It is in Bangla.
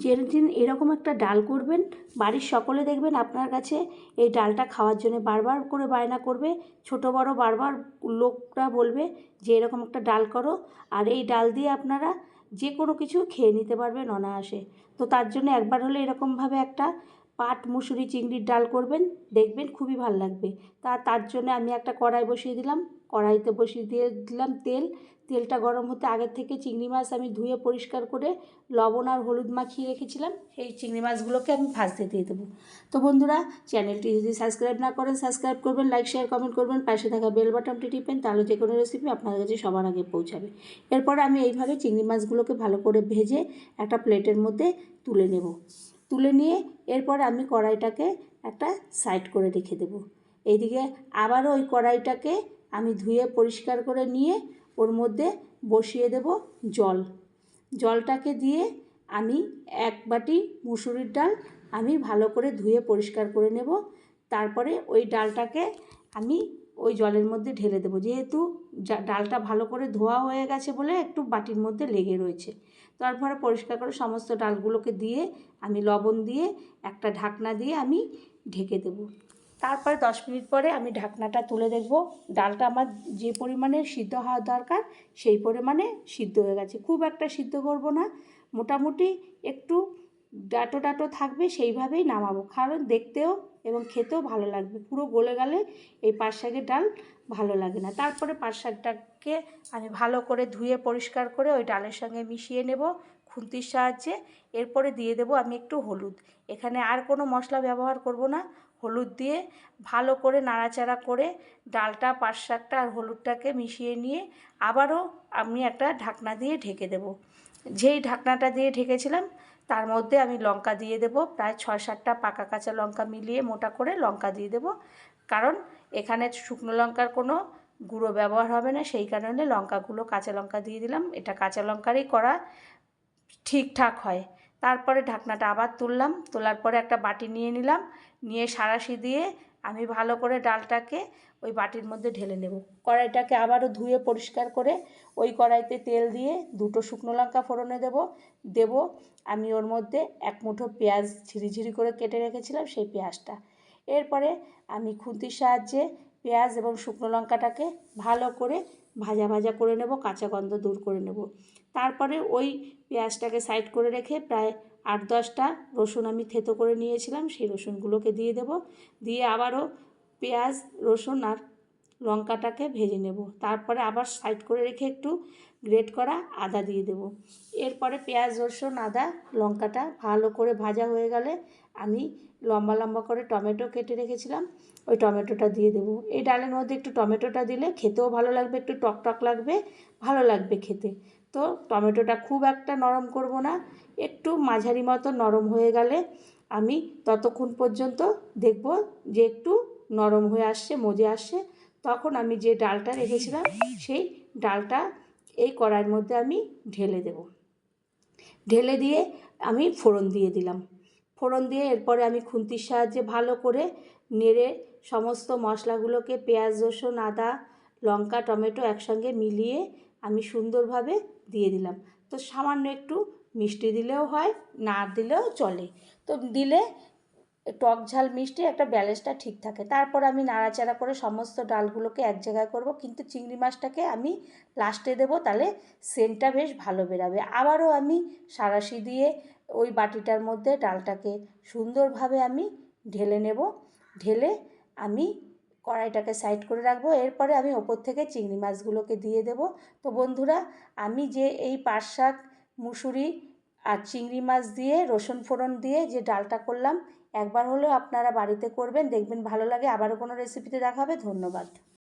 যেদিন এরকম একটা ডাল করবেন, বাড়ির সকলে দেখবেন আপনার কাছে এই ডালটা খাওয়ার জন্য বারবার করে বায়না করবে। ছোট বড় বারবার লোকরা বলবে যে এরকম একটা ডাল করো, আর এই ডাল দিয়ে আপনারা যে কোনো কিছু খেয়ে নিতে পারবেন অনায়াসে। তো তার জন্য একবার হলে এরকমভাবে একটা পাট মুসুরি চিংড়ির ডাল করবেন, দেখবেন খুবই ভালো লাগবে। তার জন্য আমি একটা কড়াই বসিয়ে দিলাম, কড়াইতে বসিয়ে দিয়ে দিলাম তেল। তেলটা গরম হতে আগের থেকে চিংড়ি মাছ আমি ধুয়ে পরিষ্কার করে লবণ আর হলুদ মাখিয়ে রেখেছিলাম, সেই চিংড়ি মাছগুলোকে আমি ভাজতে দিয়ে দেবো। তো বন্ধুরা, চ্যানেলটি যদি সাবস্ক্রাইব না করেন সাবস্ক্রাইব করবেন, লাইক শেয়ার কমেন্ট করবেন, পাশে থাকা বেল বাটনটি টিপেন, তাহলে যে কোনো রেসিপি আপনার কাছে সবার আগে পৌঁছাবে। এরপর আমি এইভাবে চিংড়ি মাছগুলোকে ভালো করে ভেজে একটা প্লেটের মধ্যে তুলে নেব। তুলে নিয়ে এরপর আমি কড়াইটাকে একটা সাইড করে রেখে দেবো। এইদিকে আবারও ওই কড়াইটাকে আমি ধুয়ে পরিষ্কার করে নিয়ে ওর মধ্যে বসিয়ে দেব জল। জলটাকে দিয়ে আমি এক বাটি মুসুরির ডাল আমি ভালো করে ধুয়ে পরিষ্কার করে নেব। তারপরে ওই ডালটাকে আমি ওই জলের মধ্যে ঢেলে দেবো, যেহেতু ডালটা ভালো করে ধোয়া হয়ে গেছে বলে একটু বাটির মধ্যে লেগে রয়েছে। তারপরে পরিষ্কার করে সমস্ত ডালগুলোকে দিয়ে আমি লবণ দিয়ে একটা ঢাকনা দিয়ে আমি ঢেকে দেবো। তারপরে 10 মিনিট পরে আমি ঢাকনাটা তুলে দেখব, ডালটা আমার যে পরিমাণে সিদ্ধ হওয়া দরকার সেই পরিমাণে সিদ্ধ হয়ে গেছে। খুব একটা সিদ্ধ করব না, মোটামুটি একটু ডাঁটো ডাঁটো থাকবে, সেইভাবেই নামাবো, কারণ দেখতেও এবং খেতেও ভালো লাগবে। পুরো গলে গেলে এই পাট শাকের ডাল ভালো লাগে না। তারপরে পাট শাকটাকে আমি ভালো করে ধুয়ে পরিষ্কার করে ওই ডালের সঙ্গে মিশিয়ে নেব খুন্তির সাহায্যে। এরপরে দিয়ে দেব আমি একটু হলুদ। এখানে আর কোনো মশলা ব্যবহার করব না। হলুদ দিয়ে ভালো করে নাড়াচাড়া করে ডালটা পাট শাকটা আর হলুদটাকে মিশিয়ে নিয়ে আবারও আমি একটা ঢাকনা দিয়ে ঢেকে দেব। যেই ঢাকনাটা দিয়ে ঢেকেছিলাম তার মধ্যে আমি লঙ্কা দিয়ে দেব, প্রায় 6-7টা পাকা কাঁচা লঙ্কা মিলিয়ে মোটা করে লঙ্কা দিয়ে দেব, কারণ এখানে শুকনো লঙ্কার কোনো গুঁড়ো ব্যবহার হবে না, সেই কারণে লঙ্কাগুলো কাঁচা লঙ্কা দিয়ে দিলাম। এটা কাঁচা লঙ্কারই করা ঠিকঠাক হয়। তারপরে ঢাকনাটা আবার তুললাম, তোলার পরে একটা বাটি নিয়ে নিলাম, নিয়ে সাঁড়াশি দিয়ে আমি ভালো করে ডালটাকে ওই বাটির মধ্যে ঢেলে নেব। কড়াইটাকে আবারও ধুয়ে পরিষ্কার করে ওই কড়াইতে তেল দিয়ে 2টো শুকনো লঙ্কা ফোড়নে দেব। আমি ওর মধ্যে 1 মুঠো পেঁয়াজ ঝিরিঝিরি করে কেটে রেখেছিলাম, সেই পেঁয়াজটা। এরপরে আমি খুন্তির সাহায্যে পেঁয়াজ এবং শুকনো লঙ্কাটাকে ভালো করে ভাজা ভাজা করে নেব, কাঁচা গন্ধ দূর করে নেব। তারপরে ওই পেঁয়াজটাকে সাইড করে রেখে প্রায় 8-10টা রসুন আমি থেতো করে নিয়েছিলাম, সেই রসুনগুলোকে দিয়ে দেব। দিয়ে আবারও পেঁয়াজ রসুন আর লঙ্কাটাকে ভেজে নেব। তারপরে আবার সাইড করে রেখে একটু গ্রেট করা আদা দিয়ে দেব। এরপরে পেঁয়াজ রসুন আদা লঙ্কাটা ভালো করে ভাজা হয়ে গেলে আমি লম্বা লম্বা করে টমেটো কেটে রেখেছিলাম, ওই টমেটোটা দিয়ে দেব। এই ডালের মধ্যে একটু টমেটোটা দিলে খেতেও ভালো লাগবে, একটু টক টক লাগবে, ভালো লাগবে খেতে। তো টমেটোটা খুব একটা নরম করব না, একটু মাঝারি মতো নরম হয়ে গেলে আমি ততক্ষণ পর্যন্ত দেখব যে একটু নরম হয়ে আসছে, মজে আসছে, তখন আমি যে ডালটা রেখেছিলাম সেই ডালটা এই কড়াইয়ের মধ্যে আমি ঢেলে দেব। ঢেলে দিয়ে আমি ফোড়ন দিয়ে দিলাম। ফোড়ন দিয়ে এরপরে আমি খুন্তির সাহায্যে ভালো করে নেড়ে সমস্ত মশলাগুলোকে পেঁয়াজ রসুন আদা লঙ্কা টমেটো একসঙ্গে মিলিয়ে আমি সুন্দরভাবে দিয়ে দিলাম। তো সামান্য একটু মিষ্টি দিলেও হয়, না দিলেও চলে, তো দিলে টক ঝাল মিষ্টি একটা ব্যালেন্সটা ঠিক থাকে। তারপর আমি নাড়াচাড়া করে সমস্ত ডালগুলোকে এক জায়গায় করব, কিন্তু চিংড়ি মাছটাকে আমি লাস্টে দেবো, তাহলে সেন্টটা বেশ ভালো বেরাবে। আবারও আমি সাঁড়াশি দিয়ে ওই বাটিটার মধ্যে ডালটাকে সুন্দরভাবে আমি ঢেলে নেব। ঢেলে আমি কড়াইটাকে সাইড করে রাখবো। এরপরে আমি ওপর থেকে চিংড়ি মাছগুলোকে দিয়ে দেব। তো বন্ধুরা, আমি যে এই পাট শাক মুসুরি আর চিংড়ি মাছ দিয়ে রসুন ফোড়ন দিয়ে যে ডালটা করলাম, একবার হলেও আপনারা বাড়িতে করবেন, দেখবেন ভালো লাগে। আবারও কোনো রেসিপিতে দেখা হবে। ধন্যবাদ।